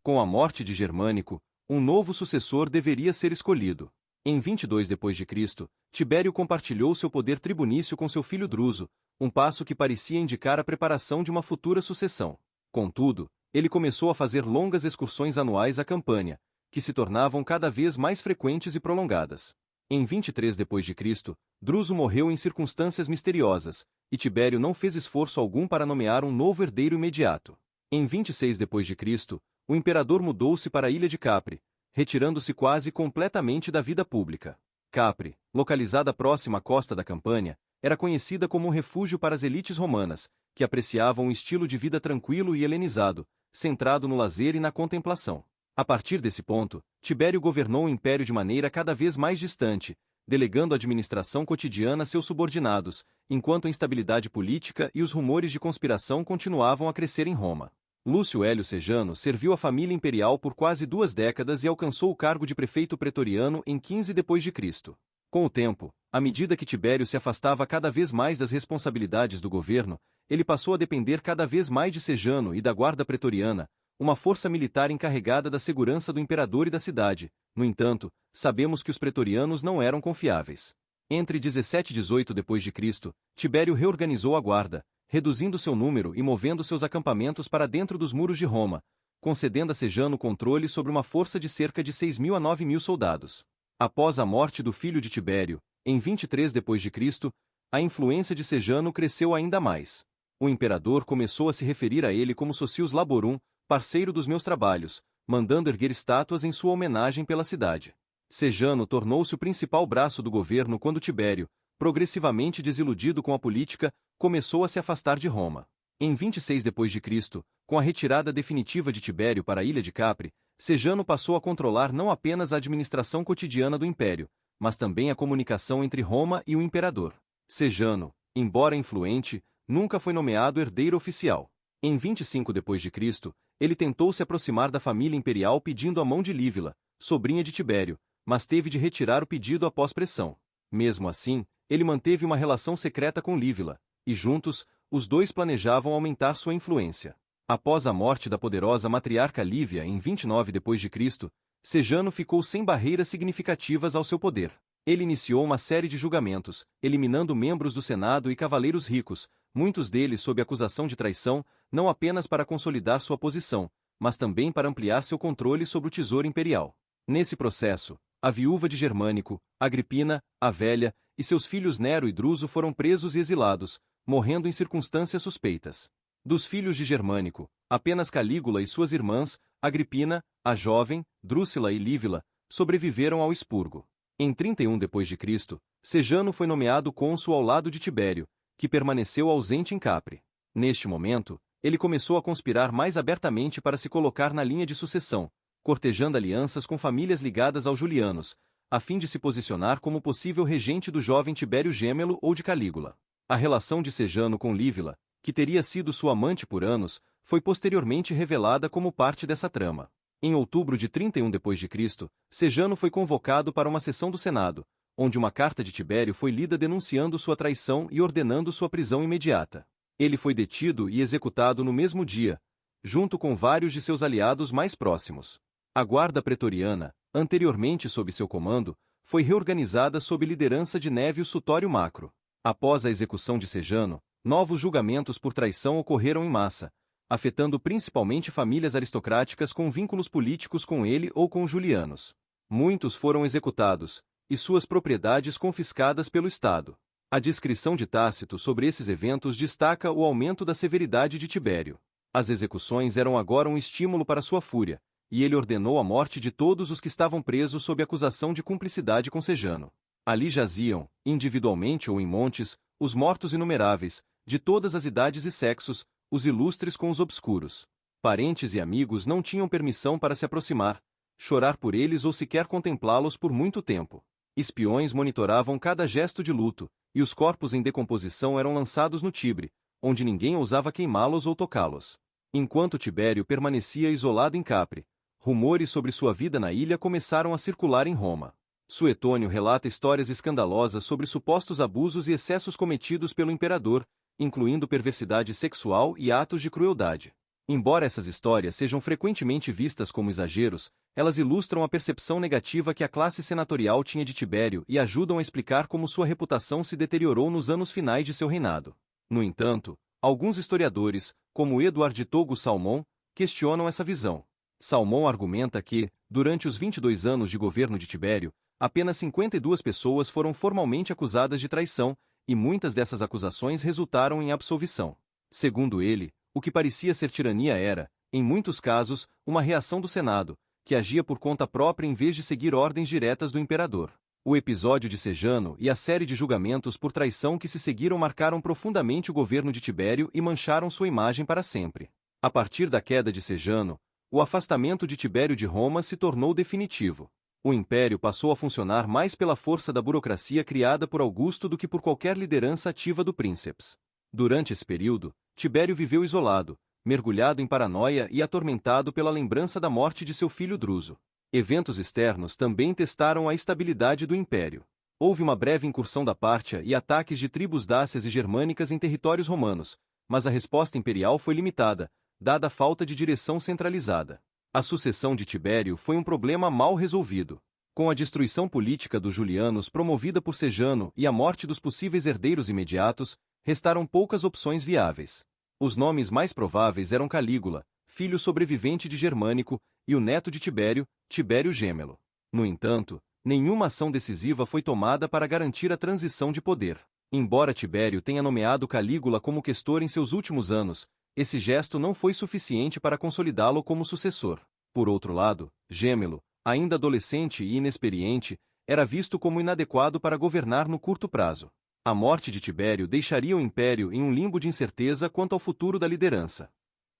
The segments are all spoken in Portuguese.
Com a morte de Germânico, um novo sucessor deveria ser escolhido. Em 22 d.C., Tibério compartilhou seu poder tribunício com seu filho Druso, um passo que parecia indicar a preparação de uma futura sucessão. Contudo, ele começou a fazer longas excursões anuais à Campânia, que se tornavam cada vez mais frequentes e prolongadas. Em 23 d.C., Druso morreu em circunstâncias misteriosas, e Tibério não fez esforço algum para nomear um novo herdeiro imediato. Em 26 d.C., o imperador mudou-se para a ilha de Capri, retirando-se quase completamente da vida pública. Capri, localizada próxima à costa da Campânia, era conhecida como um refúgio para as elites romanas, que apreciavam um estilo de vida tranquilo e helenizado, centrado no lazer e na contemplação. A partir desse ponto, Tibério governou o império de maneira cada vez mais distante, delegando a administração cotidiana a seus subordinados, enquanto a instabilidade política e os rumores de conspiração continuavam a crescer em Roma. Lúcio Hélio Sejano serviu a família imperial por quase 2 décadas e alcançou o cargo de prefeito pretoriano em 15 d.C. Com o tempo, à medida que Tibério se afastava cada vez mais das responsabilidades do governo, ele passou a depender cada vez mais de Sejano e da Guarda Pretoriana, uma força militar encarregada da segurança do imperador e da cidade. No entanto, sabemos que os pretorianos não eram confiáveis. Entre 17 e 18 d.C., Tibério reorganizou a guarda, reduzindo seu número e movendo seus acampamentos para dentro dos muros de Roma, concedendo a Sejano controle sobre uma força de cerca de 6.000 a 9.000 soldados. Após a morte do filho de Tibério, em 23 d.C., a influência de Sejano cresceu ainda mais. O imperador começou a se referir a ele como Socius Laborum, parceiro dos meus trabalhos, mandando erguer estátuas em sua homenagem pela cidade. Sejano tornou-se o principal braço do governo quando Tibério, progressivamente desiludido com a política, começou a se afastar de Roma. Em 26 d.C., com a retirada definitiva de Tibério para a ilha de Capri, Sejano passou a controlar não apenas a administração cotidiana do império, mas também a comunicação entre Roma e o imperador. Sejano, embora influente, nunca foi nomeado herdeiro oficial. Em 25 d.C., ele tentou se aproximar da família imperial pedindo a mão de Lívila, sobrinha de Tibério, mas teve de retirar o pedido após pressão. Mesmo assim, ele manteve uma relação secreta com Lívila, e juntos, os dois planejavam aumentar sua influência. Após a morte da poderosa matriarca Lívia em 29 d.C., Sejano ficou sem barreiras significativas ao seu poder. Ele iniciou uma série de julgamentos, eliminando membros do Senado e cavaleiros ricos, muitos deles sob acusação de traição, não apenas para consolidar sua posição, mas também para ampliar seu controle sobre o tesouro imperial. Nesse processo, a viúva de Germânico, Agripina, a Velha, e seus filhos Nero e Druso foram presos e exilados, morrendo em circunstâncias suspeitas. Dos filhos de Germânico, apenas Calígula e suas irmãs, Agripina, a jovem, Drúxila e Lívila, sobreviveram ao expurgo. Em 31 d.C., Sejano foi nomeado cônsul ao lado de Tibério, que permaneceu ausente em Capri. Neste momento, ele começou a conspirar mais abertamente para se colocar na linha de sucessão, cortejando alianças com famílias ligadas aos Julianos, a fim de se posicionar como possível regente do jovem Tibério Gêmelo ou de Calígula. A relação de Sejano com Lívila, que teria sido sua amante por anos, foi posteriormente revelada como parte dessa trama. Em outubro de 31 d.C., Sejano foi convocado para uma sessão do Senado, onde uma carta de Tibério foi lida denunciando sua traição e ordenando sua prisão imediata. Ele foi detido e executado no mesmo dia, junto com vários de seus aliados mais próximos. A Guarda Pretoriana, anteriormente sob seu comando, foi reorganizada sob liderança de Névio Sutório Macro. Após a execução de Sejano, novos julgamentos por traição ocorreram em massa, afetando principalmente famílias aristocráticas com vínculos políticos com ele ou com os Julianos. Muitos foram executados, e suas propriedades confiscadas pelo Estado. A descrição de Tácito sobre esses eventos destaca o aumento da severidade de Tibério. As execuções eram agora um estímulo para sua fúria, e ele ordenou a morte de todos os que estavam presos sob acusação de cumplicidade com Sejano. Ali jaziam, individualmente ou em montes, os mortos inumeráveis, de todas as idades e sexos, os ilustres com os obscuros. Parentes e amigos não tinham permissão para se aproximar, chorar por eles ou sequer contemplá-los por muito tempo. Espiões monitoravam cada gesto de luto, e os corpos em decomposição eram lançados no Tibre, onde ninguém ousava queimá-los ou tocá-los. Enquanto Tibério permanecia isolado em Capri, rumores sobre sua vida na ilha começaram a circular em Roma. Suetônio relata histórias escandalosas sobre supostos abusos e excessos cometidos pelo imperador, incluindo perversidade sexual e atos de crueldade. Embora essas histórias sejam frequentemente vistas como exageros, elas ilustram a percepção negativa que a classe senatorial tinha de Tibério e ajudam a explicar como sua reputação se deteriorou nos anos finais de seu reinado. No entanto, alguns historiadores, como Eduard Togo Salmon, questionam essa visão. Salmon argumenta que, durante os 22 anos de governo de Tibério, apenas 52 pessoas foram formalmente acusadas de traição, e muitas dessas acusações resultaram em absolvição. Segundo ele, o que parecia ser tirania era, em muitos casos, uma reação do Senado, que agia por conta própria em vez de seguir ordens diretas do imperador. O episódio de Sejano e a série de julgamentos por traição que se seguiram marcaram profundamente o governo de Tibério e mancharam sua imagem para sempre. A partir da queda de Sejano, o afastamento de Tibério de Roma se tornou definitivo. O império passou a funcionar mais pela força da burocracia criada por Augusto do que por qualquer liderança ativa do princeps. Durante esse período, Tibério viveu isolado, mergulhado em paranoia e atormentado pela lembrança da morte de seu filho Druso. Eventos externos também testaram a estabilidade do império. Houve uma breve incursão da Pártia e ataques de tribos dácias e germânicas em territórios romanos, mas a resposta imperial foi limitada, dada a falta de direção centralizada. A sucessão de Tibério foi um problema mal resolvido. Com a destruição política dos Julianos promovida por Sejano e a morte dos possíveis herdeiros imediatos, restaram poucas opções viáveis. Os nomes mais prováveis eram Calígula, filho sobrevivente de Germânico, e o neto de Tibério, Tibério Gêmelo. No entanto, nenhuma ação decisiva foi tomada para garantir a transição de poder. Embora Tibério tenha nomeado Calígula como questor em seus últimos anos, esse gesto não foi suficiente para consolidá-lo como sucessor. Por outro lado, Gêmelo, ainda adolescente e inexperiente, era visto como inadequado para governar no curto prazo. A morte de Tibério deixaria o império em um limbo de incerteza quanto ao futuro da liderança.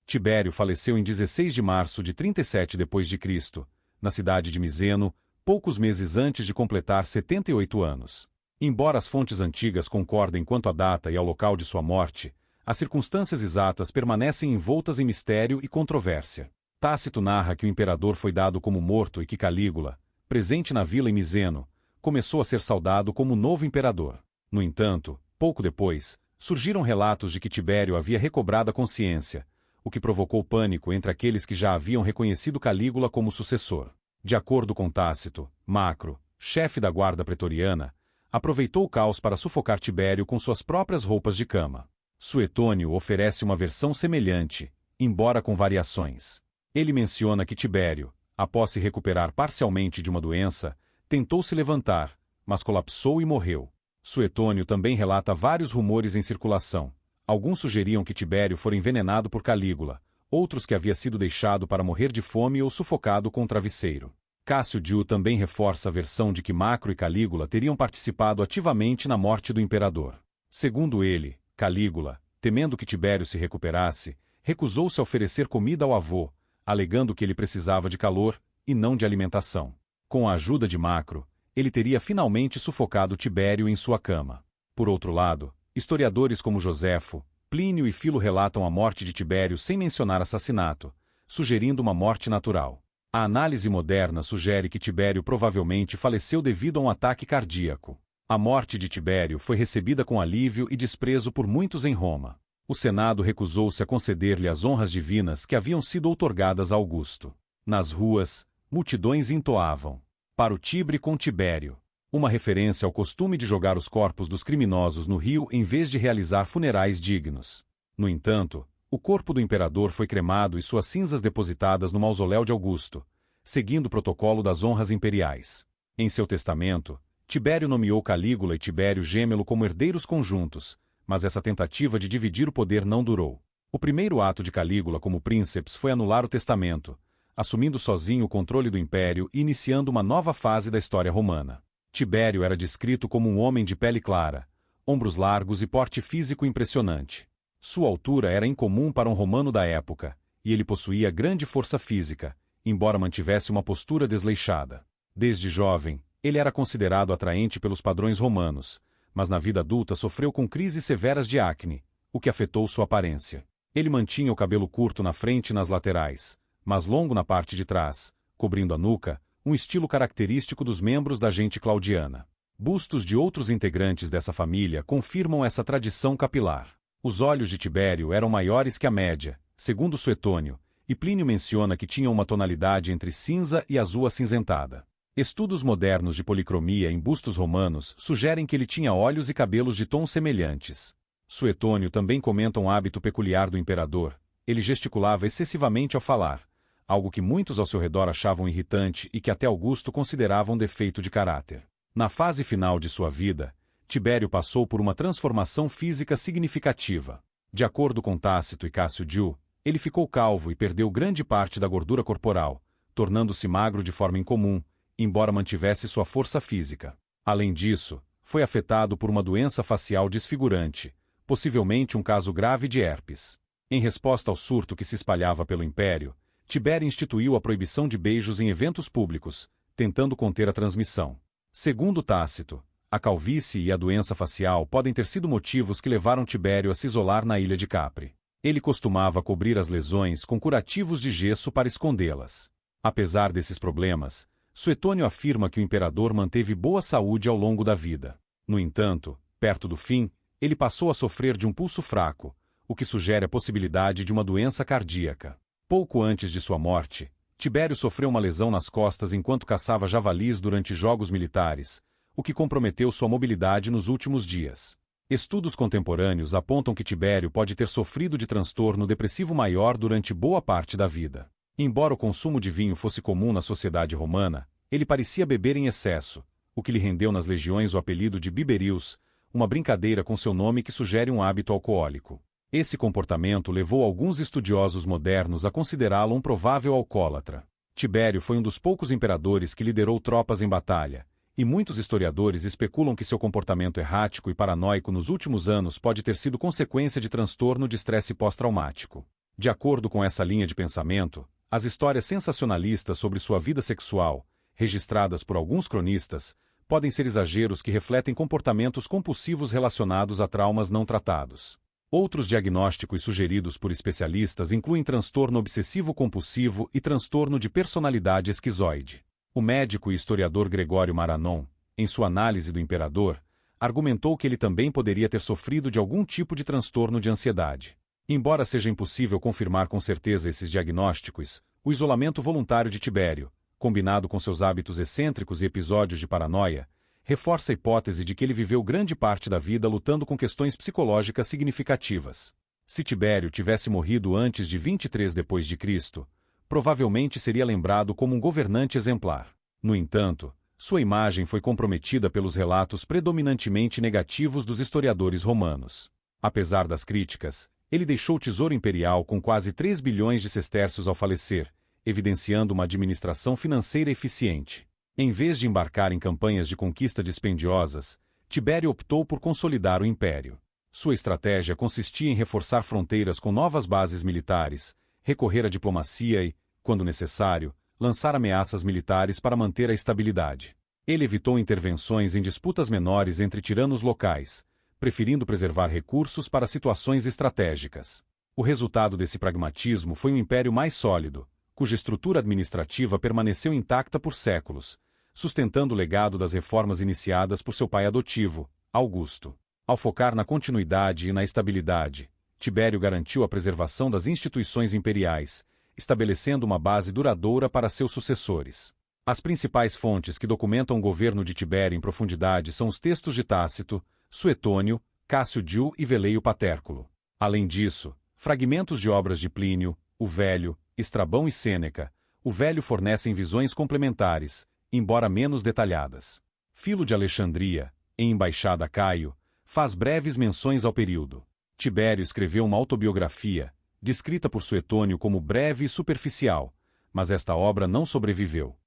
Tibério faleceu em 16 de março de 37 d.C., na cidade de Miseno, poucos meses antes de completar 78 anos. Embora as fontes antigas concordem quanto à data e ao local de sua morte, as circunstâncias exatas permanecem envoltas em mistério e controvérsia. Tácito narra que o imperador foi dado como morto e que Calígula, presente na vila em Miseno, começou a ser saudado como novo imperador. No entanto, pouco depois, surgiram relatos de que Tibério havia recobrado a consciência, o que provocou pânico entre aqueles que já haviam reconhecido Calígula como sucessor. De acordo com Tácito, Macro, chefe da guarda pretoriana, aproveitou o caos para sufocar Tibério com suas próprias roupas de cama. Suetônio oferece uma versão semelhante, embora com variações. Ele menciona que Tibério, após se recuperar parcialmente de uma doença, tentou se levantar, mas colapsou e morreu. Suetônio também relata vários rumores em circulação. Alguns sugeriam que Tibério fora envenenado por Calígula, outros que havia sido deixado para morrer de fome ou sufocado com um travesseiro. Cássio Dio também reforça a versão de que Macro e Calígula teriam participado ativamente na morte do imperador. Segundo ele, Calígula, temendo que Tibério se recuperasse, recusou-se a oferecer comida ao avô, alegando que ele precisava de calor e não de alimentação. Com a ajuda de Macro, ele teria finalmente sufocado Tibério em sua cama. Por outro lado, historiadores como Joséfo, Plínio e Filo relatam a morte de Tibério sem mencionar assassinato, sugerindo uma morte natural. A análise moderna sugere que Tibério provavelmente faleceu devido a um ataque cardíaco. A morte de Tibério foi recebida com alívio e desprezo por muitos em Roma. O Senado recusou-se a conceder-lhe as honras divinas que haviam sido outorgadas a Augusto. Nas ruas, multidões entoavam "Para o Tibre com Tibério", uma referência ao costume de jogar os corpos dos criminosos no rio em vez de realizar funerais dignos. No entanto, o corpo do imperador foi cremado e suas cinzas depositadas no mausoléu de Augusto, seguindo o protocolo das honras imperiais. Em seu testamento, Tibério nomeou Calígula e Tibério Gêmelo como herdeiros conjuntos, mas essa tentativa de dividir o poder não durou. O primeiro ato de Calígula como princeps foi anular o testamento, assumindo sozinho o controle do império e iniciando uma nova fase da história romana. Tibério era descrito como um homem de pele clara, ombros largos e porte físico impressionante. Sua altura era incomum para um romano da época, e ele possuía grande força física, embora mantivesse uma postura desleixada. Desde jovem, ele era considerado atraente pelos padrões romanos, mas na vida adulta sofreu com crises severas de acne, o que afetou sua aparência. Ele mantinha o cabelo curto na frente e nas laterais, mas longo na parte de trás, cobrindo a nuca, um estilo característico dos membros da gente claudiana. Bustos de outros integrantes dessa família confirmam essa tradição capilar. Os olhos de Tibério eram maiores que a média, segundo Suetônio, e Plínio menciona que tinham uma tonalidade entre cinza e azul acinzentada. Estudos modernos de policromia em bustos romanos sugerem que ele tinha olhos e cabelos de tons semelhantes. Suetônio também comenta um hábito peculiar do imperador: ele gesticulava excessivamente ao falar, algo que muitos ao seu redor achavam irritante e que até Augusto considerava um defeito de caráter. Na fase final de sua vida, Tibério passou por uma transformação física significativa. De acordo com Tácito e Cássio Dio, ele ficou calvo e perdeu grande parte da gordura corporal, tornando-se magro de forma incomum, embora mantivesse sua força física. Além disso, foi afetado por uma doença facial desfigurante, possivelmente um caso grave de herpes. Em resposta ao surto que se espalhava pelo império, Tibério instituiu a proibição de beijos em eventos públicos, tentando conter a transmissão. Segundo Tácito, a calvície e a doença facial podem ter sido motivos que levaram Tibério a se isolar na ilha de Capri. Ele costumava cobrir as lesões com curativos de gesso para escondê-las. Apesar desses problemas, Suetônio afirma que o imperador manteve boa saúde ao longo da vida. No entanto, perto do fim, ele passou a sofrer de um pulso fraco, o que sugere a possibilidade de uma doença cardíaca. Pouco antes de sua morte, Tibério sofreu uma lesão nas costas enquanto caçava javalis durante jogos militares, o que comprometeu sua mobilidade nos últimos dias. Estudos contemporâneos apontam que Tibério pode ter sofrido de transtorno depressivo maior durante boa parte da vida. Embora o consumo de vinho fosse comum na sociedade romana, ele parecia beber em excesso, o que lhe rendeu nas legiões o apelido de Biberius, uma brincadeira com seu nome que sugere um hábito alcoólico. Esse comportamento levou alguns estudiosos modernos a considerá-lo um provável alcoólatra. Tibério foi um dos poucos imperadores que liderou tropas em batalha, e muitos historiadores especulam que seu comportamento errático e paranoico nos últimos anos pode ter sido consequência de transtorno de estresse pós-traumático. De acordo com essa linha de pensamento, as histórias sensacionalistas sobre sua vida sexual, registradas por alguns cronistas, podem ser exageros que refletem comportamentos compulsivos relacionados a traumas não tratados. Outros diagnósticos sugeridos por especialistas incluem transtorno obsessivo-compulsivo e transtorno de personalidade esquizoide. O médico e historiador Gregório Maranon, em sua análise do imperador, argumentou que ele também poderia ter sofrido de algum tipo de transtorno de ansiedade. Embora seja impossível confirmar com certeza esses diagnósticos, o isolamento voluntário de Tibério, combinado com seus hábitos excêntricos e episódios de paranoia, reforça a hipótese de que ele viveu grande parte da vida lutando com questões psicológicas significativas. Se Tibério tivesse morrido antes de 23 depois de Cristo, provavelmente seria lembrado como um governante exemplar. No entanto, sua imagem foi comprometida pelos relatos predominantemente negativos dos historiadores romanos. Apesar das críticas, ele deixou o tesouro imperial com quase 3 bilhões de sestércios ao falecer, evidenciando uma administração financeira eficiente. Em vez de embarcar em campanhas de conquista dispendiosas, Tibério optou por consolidar o império. Sua estratégia consistia em reforçar fronteiras com novas bases militares, recorrer à diplomacia e, quando necessário, lançar ameaças militares para manter a estabilidade. Ele evitou intervenções em disputas menores entre tiranos locais, preferindo preservar recursos para situações estratégicas. O resultado desse pragmatismo foi um império mais sólido, cuja estrutura administrativa permaneceu intacta por séculos, sustentando o legado das reformas iniciadas por seu pai adotivo, Augusto. Ao focar na continuidade e na estabilidade, Tibério garantiu a preservação das instituições imperiais, estabelecendo uma base duradoura para seus sucessores. As principais fontes que documentam o governo de Tibério em profundidade são os textos de Tácito, Suetônio, Cássio Dio e Velleio Patérculo. Além disso, fragmentos de obras de Plínio, o Velho, Estrabão e Sêneca, o Velho fornecem visões complementares, embora menos detalhadas. Filo de Alexandria, em Embaixada a Caio, faz breves menções ao período. Tibério escreveu uma autobiografia, descrita por Suetônio como breve e superficial, mas esta obra não sobreviveu.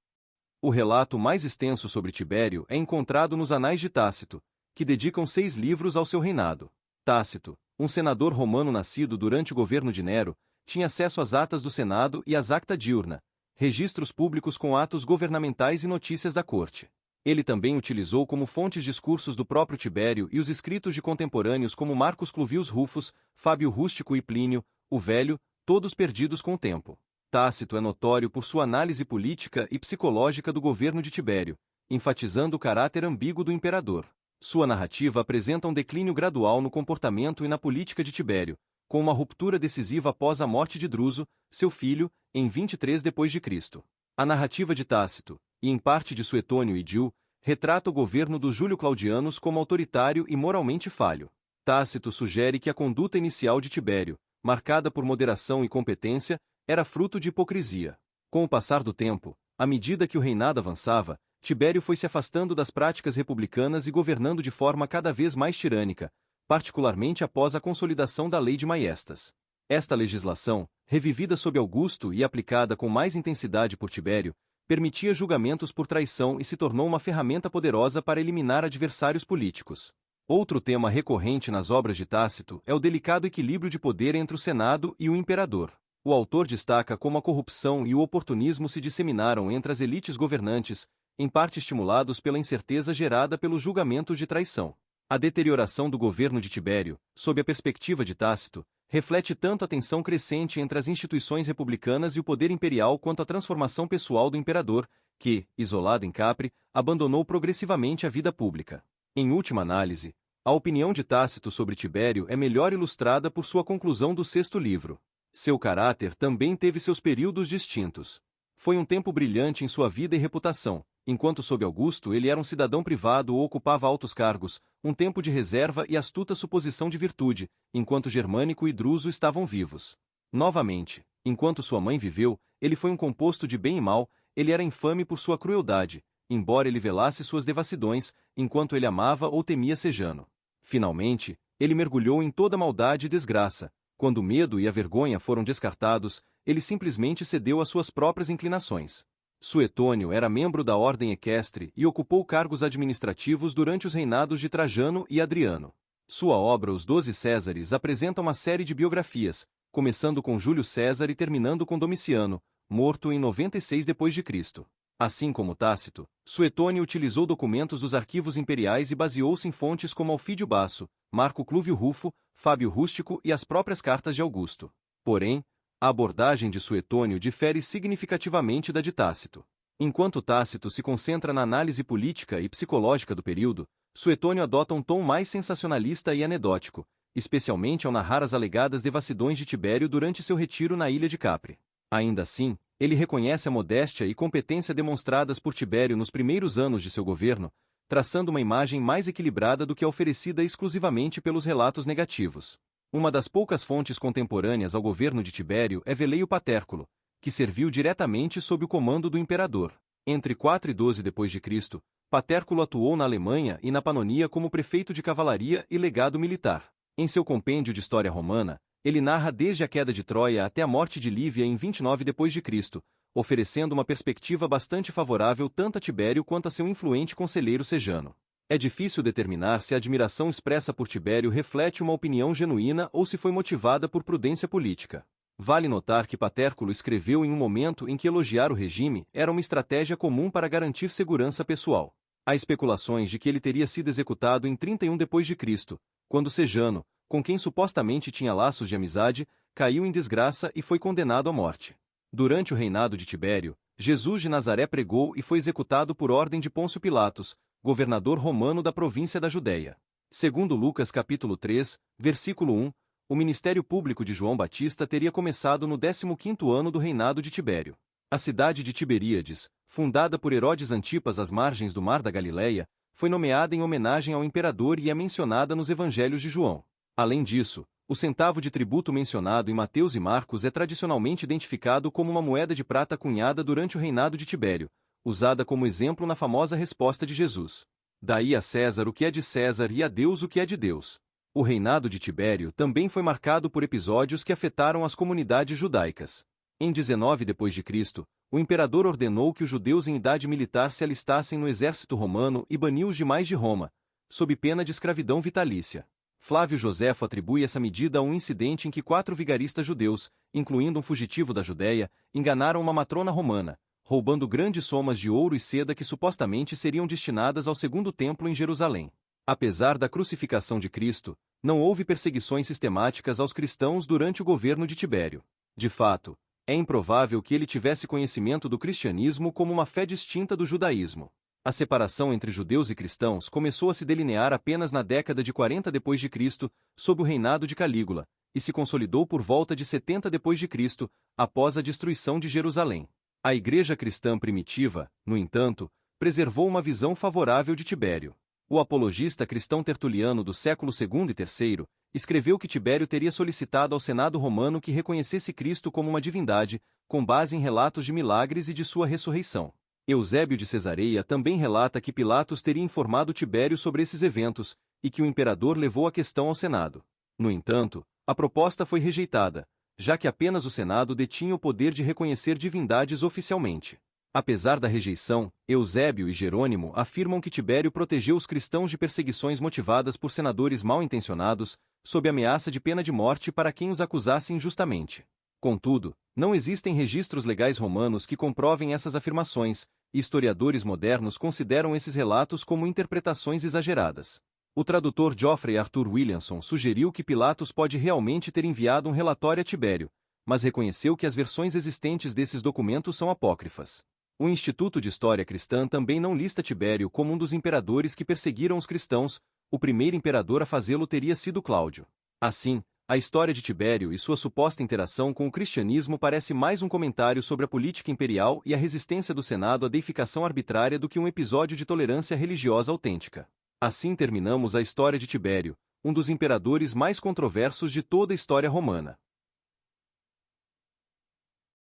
O relato mais extenso sobre Tibério é encontrado nos Anais de Tácito, que dedicam 6 livros ao seu reinado. Tácito, um senador romano nascido durante o governo de Nero, tinha acesso às atas do Senado e às acta diurna, registros públicos com atos governamentais e notícias da corte. Ele também utilizou como fontes discursos do próprio Tibério e os escritos de contemporâneos como Marcus Cluvius Rufus, Fábio Rústico e Plínio, o Velho, todos perdidos com o tempo. Tácito é notório por sua análise política e psicológica do governo de Tibério, enfatizando o caráter ambíguo do imperador. Sua narrativa apresenta um declínio gradual no comportamento e na política de Tibério, com uma ruptura decisiva após a morte de Druso, seu filho, em 23 d.C. A narrativa de Tácito, e em parte de Suetônio e Dio, retrata o governo dos Júlio-Claudianos como autoritário e moralmente falho. Tácito sugere que a conduta inicial de Tibério, marcada por moderação e competência, era fruto de hipocrisia. Com o passar do tempo, à medida que o reinado avançava, Tibério foi se afastando das práticas republicanas e governando de forma cada vez mais tirânica, particularmente após a consolidação da Lei de Maiestas. Esta legislação, revivida sob Augusto e aplicada com mais intensidade por Tibério, permitia julgamentos por traição e se tornou uma ferramenta poderosa para eliminar adversários políticos. Outro tema recorrente nas obras de Tácito é o delicado equilíbrio de poder entre o Senado e o imperador. O autor destaca como a corrupção e o oportunismo se disseminaram entre as elites governantes, em parte estimulados pela incerteza gerada pelos julgamentos de traição. A deterioração do governo de Tibério, sob a perspectiva de Tácito, reflete tanto a tensão crescente entre as instituições republicanas e o poder imperial quanto a transformação pessoal do imperador, que, isolado em Capri, abandonou progressivamente a vida pública. Em última análise, a opinião de Tácito sobre Tibério é melhor ilustrada por sua conclusão do sexto livro. Seu caráter também teve seus períodos distintos. Foi um tempo brilhante em sua vida e reputação, enquanto sob Augusto ele era um cidadão privado ou ocupava altos cargos, um tempo de reserva e astuta suposição de virtude, enquanto Germânico e Druso estavam vivos. Novamente, enquanto sua mãe viveu, ele foi um composto de bem e mal, ele era infame por sua crueldade, embora ele velasse suas devassidões, enquanto ele amava ou temia Sejano. Finalmente, ele mergulhou em toda maldade e desgraça. Quando o medo e a vergonha foram descartados, ele simplesmente cedeu às suas próprias inclinações. Suetônio era membro da ordem equestre e ocupou cargos administrativos durante os reinados de Trajano e Adriano. Sua obra Os 12 Césares apresenta uma série de biografias, começando com Júlio César e terminando com Domiciano, morto em 96 d.C. Assim como Tácito, Suetônio utilizou documentos dos arquivos imperiais e baseou-se em fontes como Alfídio Basso, Marco Clúvio Rufo, Fábio Rústico e as próprias cartas de Augusto. Porém, a abordagem de Suetônio difere significativamente da de Tácito. Enquanto Tácito se concentra na análise política e psicológica do período, Suetônio adota um tom mais sensacionalista e anedótico, especialmente ao narrar as alegadas devassidões de Tibério durante seu retiro na ilha de Capri. Ainda assim, ele reconhece a modéstia e competência demonstradas por Tibério nos primeiros anos de seu governo, traçando uma imagem mais equilibrada do que a oferecida exclusivamente pelos relatos negativos. Uma das poucas fontes contemporâneas ao governo de Tibério é Veleio Patérculo, que serviu diretamente sob o comando do imperador. Entre 4 e 12 d.C., Patérculo atuou na Alemanha e na Panonia como prefeito de cavalaria e legado militar. Em seu compêndio de História Romana, ele narra desde a queda de Troia até a morte de Lívia em 29 d.C., oferecendo uma perspectiva bastante favorável tanto a Tibério quanto a seu influente conselheiro Sejano. É difícil determinar se a admiração expressa por Tibério reflete uma opinião genuína ou se foi motivada por prudência política. Vale notar que Patérculo escreveu em um momento em que elogiar o regime era uma estratégia comum para garantir segurança pessoal. Há especulações de que ele teria sido executado em 31 d.C., quando Sejano, com quem supostamente tinha laços de amizade, caiu em desgraça e foi condenado à morte. Durante o reinado de Tibério, Jesus de Nazaré pregou e foi executado por ordem de Pôncio Pilatos, governador romano da província da Judéia. Segundo Lucas capítulo 3, versículo 1, o ministério público de João Batista teria começado no 15º ano do reinado de Tibério. A cidade de Tiberíades, fundada por Herodes Antipas às margens do Mar da Galileia, foi nomeada em homenagem ao imperador e é mencionada nos evangelhos de João. Além disso, o centavo de tributo mencionado em Mateus e Marcos é tradicionalmente identificado como uma moeda de prata cunhada durante o reinado de Tibério, usada como exemplo na famosa resposta de Jesus: "Daí a César o que é de César e a Deus o que é de Deus." O reinado de Tibério também foi marcado por episódios que afetaram as comunidades judaicas. Em 19 d.C., o imperador ordenou que os judeus em idade militar se alistassem no exército romano e baniu os demais de Roma, sob pena de escravidão vitalícia. Flávio Joséfo atribui essa medida a um incidente em que 4 vigaristas judeus, incluindo um fugitivo da Judéia, enganaram uma matrona romana, roubando grandes somas de ouro e seda que supostamente seriam destinadas ao segundo templo em Jerusalém. Apesar da crucificação de Cristo, não houve perseguições sistemáticas aos cristãos durante o governo de Tibério. De fato, é improvável que ele tivesse conhecimento do cristianismo como uma fé distinta do judaísmo. A separação entre judeus e cristãos começou a se delinear apenas na década de 40 d.C., sob o reinado de Calígula, e se consolidou por volta de 70 d.C., após a destruição de Jerusalém. A Igreja cristã primitiva, no entanto, preservou uma visão favorável de Tibério. O apologista cristão Tertuliano do século II e III escreveu que Tibério teria solicitado ao Senado romano que reconhecesse Cristo como uma divindade, com base em relatos de milagres e de sua ressurreição. Eusébio de Cesareia também relata que Pilatos teria informado Tibério sobre esses eventos, e que o imperador levou a questão ao Senado. No entanto, a proposta foi rejeitada, já que apenas o Senado detinha o poder de reconhecer divindades oficialmente. Apesar da rejeição, Eusébio e Jerônimo afirmam que Tibério protegeu os cristãos de perseguições motivadas por senadores mal-intencionados, sob ameaça de pena de morte para quem os acusasse injustamente. Contudo, não existem registros legais romanos que comprovem essas afirmações, e historiadores modernos consideram esses relatos como interpretações exageradas. O tradutor Geoffrey Arthur Williamson sugeriu que Pilatos pode realmente ter enviado um relatório a Tibério, mas reconheceu que as versões existentes desses documentos são apócrifas. O Instituto de História Cristã também não lista Tibério como um dos imperadores que perseguiram os cristãos. O primeiro imperador a fazê-lo teria sido Cláudio. Assim, a história de Tibério e sua suposta interação com o cristianismo parece mais um comentário sobre a política imperial e a resistência do Senado à deificação arbitrária do que um episódio de tolerância religiosa autêntica. Assim terminamos a história de Tibério, um dos imperadores mais controversos de toda a história romana.